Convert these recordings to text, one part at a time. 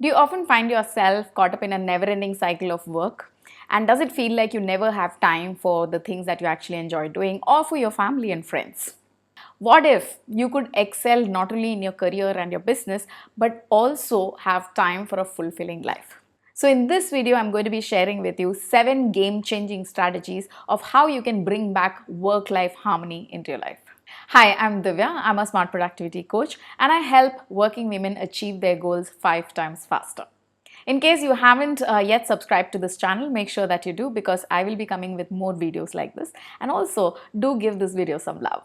Do you often find yourself caught up in a never-ending cycle of work? And does it feel like you never have time for the things that you actually enjoy doing or for your family and friends? What if you could excel not only in your career and your business, but also have time for a fulfilling life? So in this video, I'm going to be sharing with you 7 game-changing strategies of how you can bring back work-life harmony into your life. Hi, I'm Divya. I'm a smart productivity coach and I help working women achieve their goals 5 times faster. In case you haven't yet subscribed to this channel, make sure that you do because I will be coming with more videos like this. And also, do give this video some love.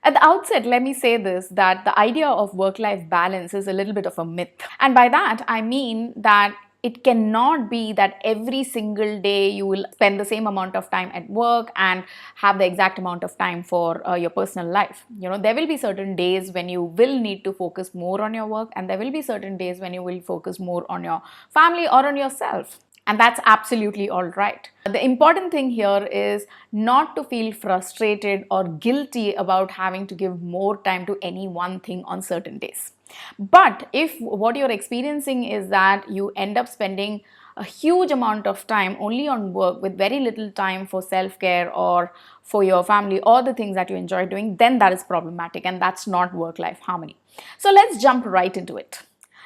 At the outset, let me say this, that the idea of work-life balance is a little bit of a myth. And by that, I mean that it cannot be that every single day you will spend the same amount of time at work and have the exact amount of time for your personal life. There will be certain days when you will need to focus more on your work, and there will be certain days when you will focus more on your family or on yourself. And that's absolutely all right. The important thing here is not to feel frustrated or guilty about having to give more time to any one thing on certain days. But if what you're experiencing is that you end up spending a huge amount of time only on work with very little time for self-care or for your family or the things that you enjoy doing, then that is problematic and that's not work-life harmony. So let's jump right into it.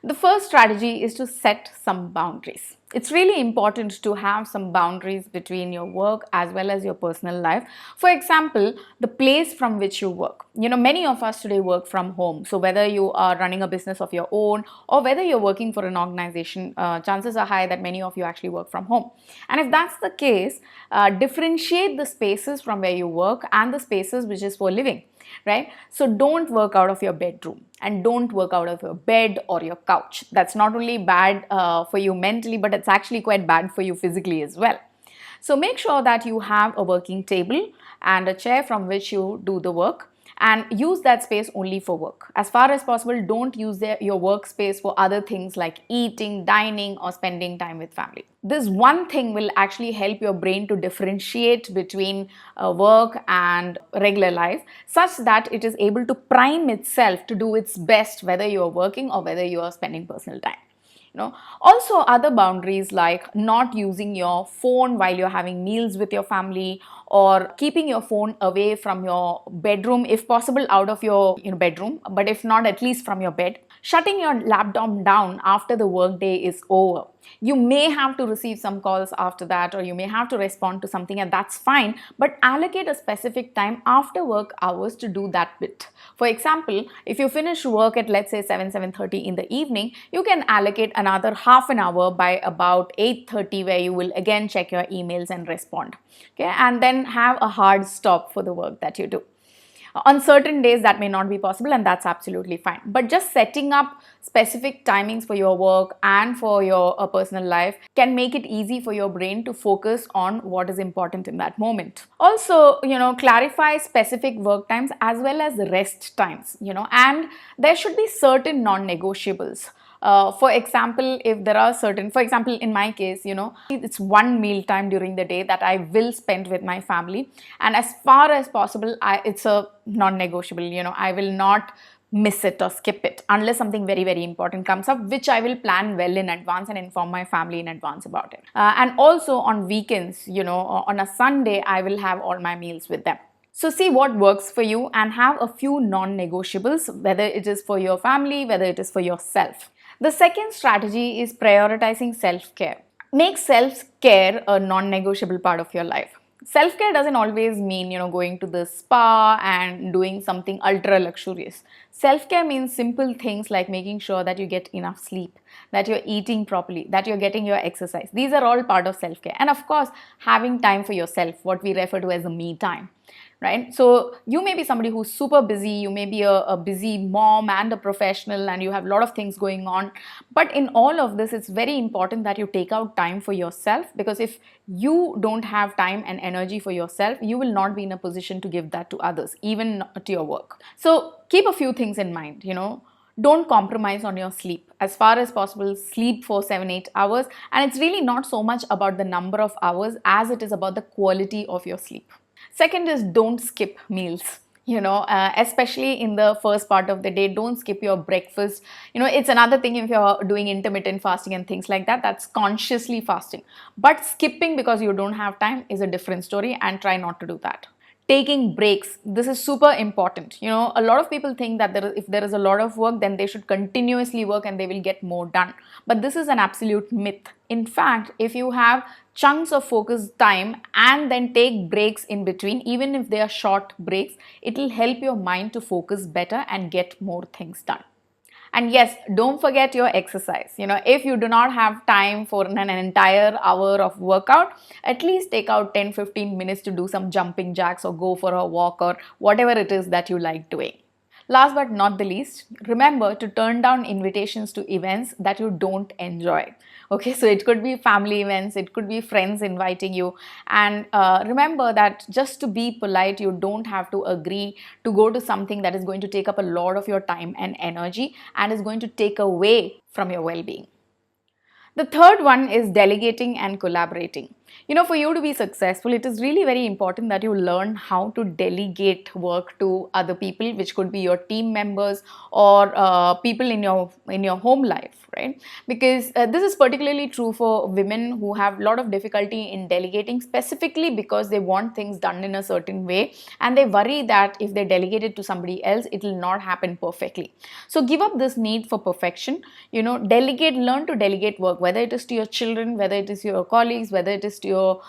The first strategy is to set some boundaries. It's really important to have some boundaries between your work as well as your personal life. For example, the place from which you work. Many of us today work from home. So whether you are running a business of your own or whether you're working for an organization, chances are high that many of you actually work from home. And if that's the case, differentiate the spaces from where you work and the spaces which is for living. Right? So don't work out of your bedroom and don't work out of your bed or your couch. That's not only bad for you mentally, but it's actually quite bad for you physically as well. So make sure that you have a working table and a chair from which you do the work, and use that space only for work. As far as possible, don't use your workspace for other things like eating, dining, or spending time with family. This one thing will actually help your brain to differentiate between work and regular life, such that it is able to prime itself to do its best whether you are working or whether you are spending personal time. Also, other boundaries like not using your phone while you're having meals with your family, or keeping your phone away from your bedroom, if possible out of your bedroom, but if not, at least from your bed. Shutting your laptop down after the workday is over. You may have to receive some calls after that, or you may have to respond to something, and that's fine, but allocate a specific time after work hours to do that bit. For example, if you finish work at let's say 7:30 in the evening, you can allocate another half an hour by about 8:30 where you will again check your emails and respond. Okay, and then have a hard stop for the work that you do. On certain days that may not be possible, and that's absolutely fine. But just setting up specific timings for your work and for your personal life can make it easy for your brain to focus on what is important in that moment. Also, clarify specific work times as well as rest times, and there should be certain non-negotiables. For example, if there are certain, for example, in my case, it's one meal time during the day that I will spend with my family. And as far as possible, it's a non-negotiable, I will not miss it or skip it unless something very, very important comes up, which I will plan well in advance and inform my family in advance about it. And also on weekends, on a Sunday, I will have all my meals with them. So see what works for you and have a few non-negotiables, whether it is for your family, whether it is for yourself. The second strategy is prioritizing self-care. Make self-care a non-negotiable part of your life. Self-care doesn't always mean, going to the spa and doing something ultra luxurious. Self-care means simple things like making sure that you get enough sleep, that you're eating properly, that you're getting your exercise. These are all part of self-care. And of course, having time for yourself, what we refer to as a me time. Right? So you may be somebody who's super busy, you may be a busy mom and a professional, and you have a lot of things going on. But in all of this, it's very important that you take out time for yourself, because if you don't have time and energy for yourself, you will not be in a position to give that to others, even to your work. So keep a few things in mind, Don't compromise on your sleep. As far as possible, sleep for 7-8 hours. And it's really not so much about the number of hours as it is about the quality of your sleep. Second is don't skip meals. Especially in the first part of the day, don't skip your breakfast. It's another thing if you're doing intermittent fasting and things like that, that's consciously fasting. But skipping because you don't have time is a different story, and try not to do that. Taking breaks, this is super important. A lot of people think that if there is a lot of work, then they should continuously work and they will get more done. But this is an absolute myth. In fact, if you have chunks of focus time and then take breaks in between, even if they are short breaks, it will help your mind to focus better and get more things done. And yes, don't forget your exercise. If you do not have time for an entire hour of workout, at least take out 10-15 minutes to do some jumping jacks or go for a walk or whatever it is that you like doing. Last but not the least, remember to turn down invitations to events that you don't enjoy. Okay, so it could be family events, it could be friends inviting you. And remember that just to be polite, you don't have to agree to go to something that is going to take up a lot of your time and energy and is going to take away from your well being. The third one is delegating and collaborating. For you to be successful, it is really very important that you learn how to delegate work to other people, which could be your team members or people in your home life, right? Because this is particularly true for women who have a lot of difficulty in delegating, specifically because they want things done in a certain way and they worry that if they delegate it to somebody else, it will not happen perfectly. So give up this need for perfection. Learn to delegate work, whether it is to your children, whether it is to your colleagues, whether it is to your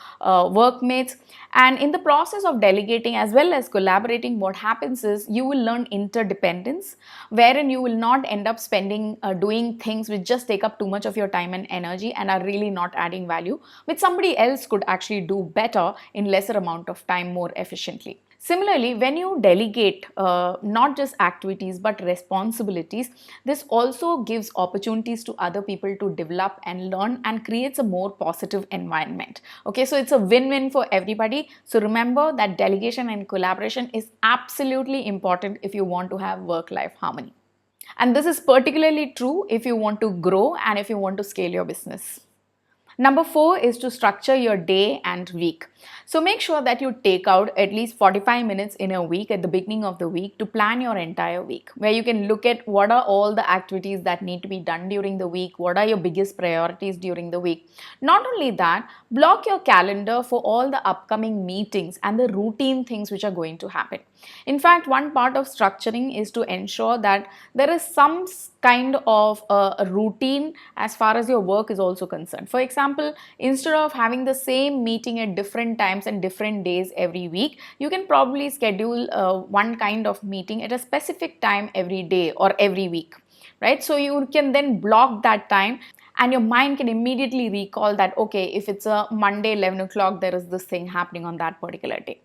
workmates. And in the process of delegating as well as collaborating, what happens is you will learn interdependence, wherein you will not end up spending doing things which just take up too much of your time and energy and are really not adding value, which somebody else could actually do better in lesser amount of time more efficiently. Similarly, when you delegate not just activities but responsibilities, this also gives opportunities to other people to develop and learn and creates a more positive environment. Okay, so it's a win-win for everybody. So remember that delegation and collaboration is absolutely important if you want to have work-life harmony. And this is particularly true if you want to grow and if you want to scale your business. Number 4 is to structure your day and week. So make sure that you take out at least 45 minutes in a week at the beginning of the week to plan your entire week, where you can look at what are all the activities that need to be done during the week, what are your biggest priorities during the week. Not only that, block your calendar for all the upcoming meetings and the routine things which are going to happen. In fact, one part of structuring is to ensure that there is some kind of a routine as far as your work is also concerned. For example, instead of having the same meeting at different times and different days every week, you can probably schedule one kind of meeting at a specific time every day or every week, right? So you can then block that time and your mind can immediately recall that, okay, if it's a Monday 11 o'clock, there is this thing happening on that particular day.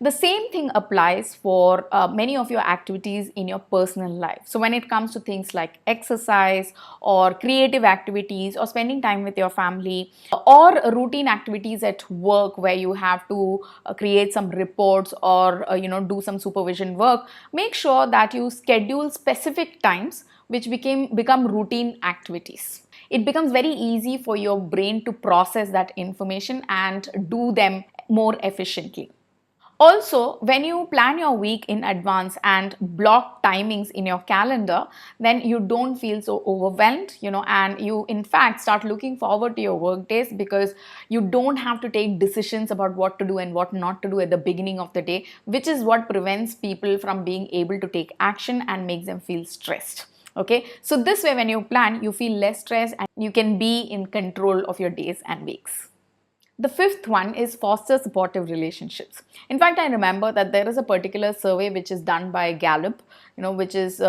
The same thing applies for many of your activities in your personal life. So when it comes to things like exercise or creative activities or spending time with your family or routine activities at work where you have to create some reports or do some supervision work, make sure that you schedule specific times which become routine activities. It becomes very easy for your brain to process that information and do them more efficiently. Also, when you plan your week in advance and block timings in your calendar, then you don't feel so overwhelmed, and you in fact start looking forward to your work days because you don't have to take decisions about what to do and what not to do at the beginning of the day, which is what prevents people from being able to take action and makes them feel stressed. Okay, so this way when you plan, you feel less stressed and you can be in control of your days and weeks. The fifth one is foster supportive relationships. In fact, I remember that there is a particular survey which is done by Gallup, which is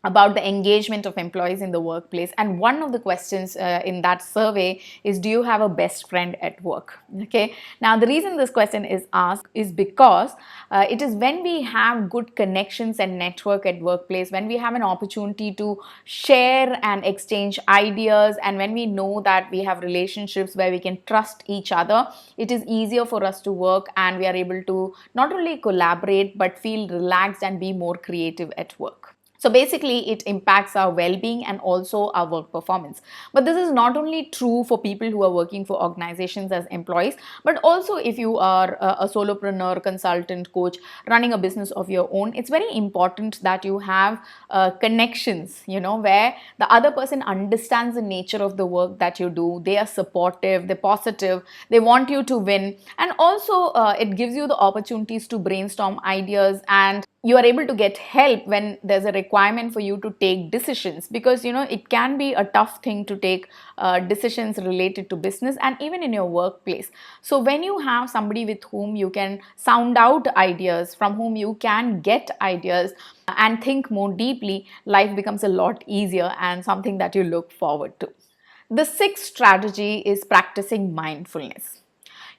about the engagement of employees in the workplace. And one of the questions in that survey is, do you have a best friend at work? Okay. Now, the reason this question is asked is because it is when we have good connections and network at workplace, when we have an opportunity to share and exchange ideas, and when we know that we have relationships where we can trust each other, it is easier for us to work and we are able to not only collaborate but feel relaxed and be more creative at work. So basically, it impacts our well-being and also our work performance. But this is not only true for people who are working for organizations as employees, but also if you are a solopreneur, consultant, coach, running a business of your own, it's very important that you have connections, where the other person understands the nature of the work that you do. They are supportive, they're positive, they want you to win. And also, it gives you the opportunities to brainstorm ideas, and you are able to get help when there's a requirement for you to take decisions, because it can be a tough thing to take decisions related to business and even in your workplace. So when you have somebody with whom you can sound out ideas, from whom you can get ideas and think more deeply, life becomes a lot easier and something that you look forward to. The sixth strategy is practicing mindfulness.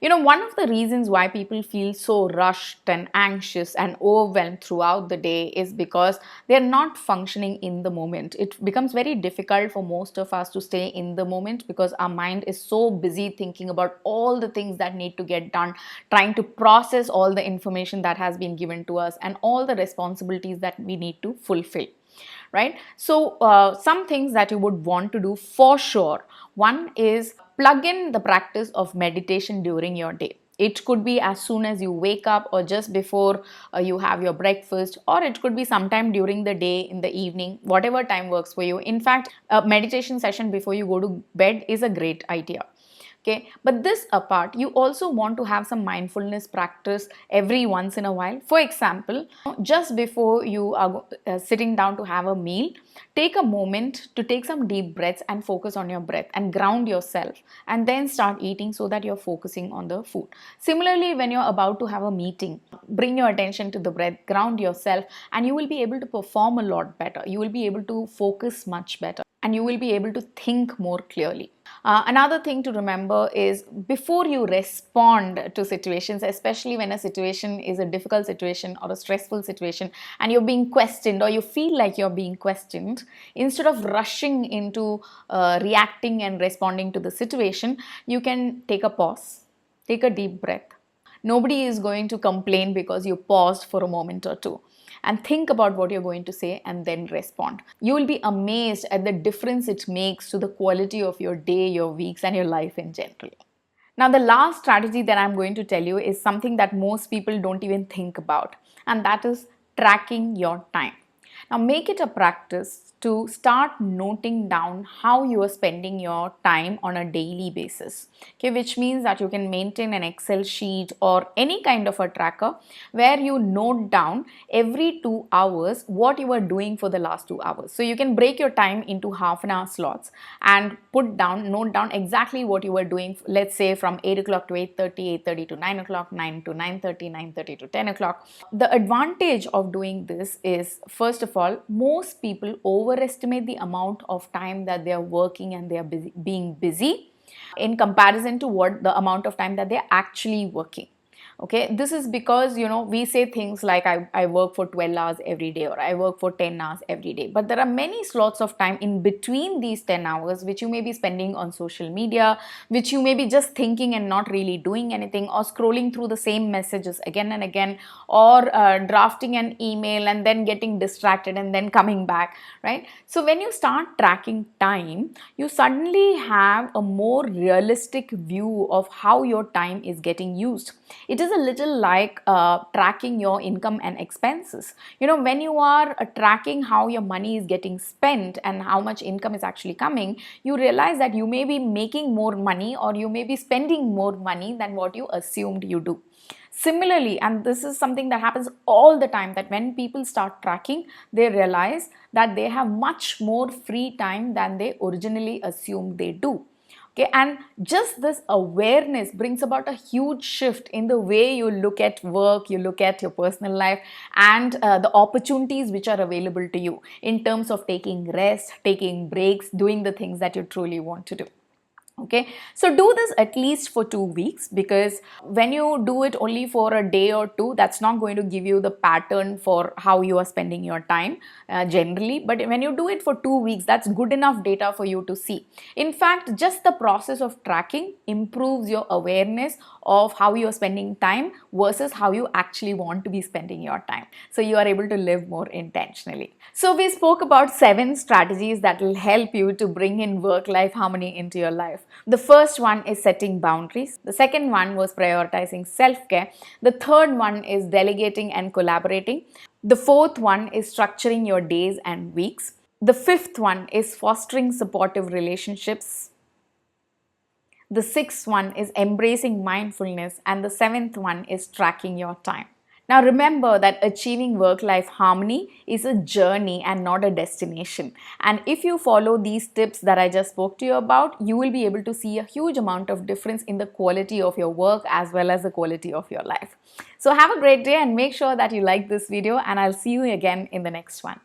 One of the reasons why people feel so rushed and anxious and overwhelmed throughout the day is because they're not functioning in the moment. It becomes very difficult for most of us to stay in the moment because our mind is so busy thinking about all the things that need to get done, trying to process all the information that has been given to us and all the responsibilities that we need to fulfill. Right? So, some things that you would want to do for sure. One is plug in the practice of meditation during your day. It could be as soon as you wake up or just before you have your breakfast, or it could be sometime during the day, in the evening, whatever time works for you. In fact, a meditation session before you go to bed is a great idea. Okay, but this apart, you also want to have some mindfulness practice every once in a while. For example, just before you are sitting down to have a meal, take a moment to take some deep breaths and focus on your breath and ground yourself, and then start eating so that you're focusing on the food. Similarly, when you're about to have a meeting, bring your attention to the breath, ground yourself, and you will be able to perform a lot better. You will be able to focus much better, and you will be able to think more clearly. Another thing to remember is, before you respond to situations, especially when a situation is a difficult situation or a stressful situation and you're being questioned or you feel like you're being questioned, instead of rushing into reacting and responding to the situation, you can take a pause, take a deep breath. Nobody is going to complain because you paused for a moment or two, and think about what you're going to say and then respond. You will be amazed at the difference it makes to the quality of your day, your weeks, and your life in general. Now, the last strategy that I'm going to tell you is something that most people don't even think about, and that is tracking your time. Now, make it a practice to start noting down how you are spending your time on a daily basis. Okay, which means that you can maintain an Excel sheet or any kind of a tracker where you note down every 2 hours what you are doing for the last 2 hours. So you can break your time into half an hour slots and note down exactly what you were doing. Let's say from 8 o'clock to 8:30, 8:30 to 9 o'clock, 9 to 9:30, 9:30 to 10 o'clock. The advantage of doing this is, first of all, most people overestimate the amount of time that they are working and they are being busy in comparison to what the amount of time that they're actually working. Okay, this is because we say things like I work for 12 hours every day, or I work for 10 hours every day, but there are many slots of time in between these 10 hours which you may be spending on social media, which you may be just thinking and not really doing anything, or scrolling through the same messages again and again, or drafting an email and then getting distracted and then coming back, right? So when you start tracking time, you suddenly have a more realistic view of how your time is getting used. It is a little like tracking your income and expenses. When you are tracking how your money is getting spent and how much income is actually coming, you realize that you may be making more money or you may be spending more money than what you assumed you do. Similarly, and this is something that happens all the time, that when people start tracking, they realize that they have much more free time than they originally assumed they do. Okay, and just this awareness brings about a huge shift in the way you look at work, you look at your personal life, and the opportunities which are available to you in terms of taking rest, taking breaks, doing the things that you truly want to do. Okay, so do this at least for 2 weeks, because when you do it only for a day or two, that's not going to give you the pattern for how you are spending your time generally. But when you do it for 2 weeks, that's good enough data for you to see. In fact, just the process of tracking improves your awareness of how you are spending time versus how you actually want to be spending your time. So you are able to live more intentionally. So we spoke about 7 strategies that will help you to bring in work-life harmony into your life. The first one is setting boundaries. The second one was prioritizing self-care. The third one is delegating and collaborating. The fourth one is structuring your days and weeks. The fifth one is fostering supportive relationships. The sixth one is embracing mindfulness, and the seventh one is tracking your time. Now remember that achieving work-life harmony is a journey and not a destination. And if you follow these tips that I just spoke to you about, you will be able to see a huge amount of difference in the quality of your work as well as the quality of your life. So have a great day and make sure that you like this video, and I'll see you again in the next one.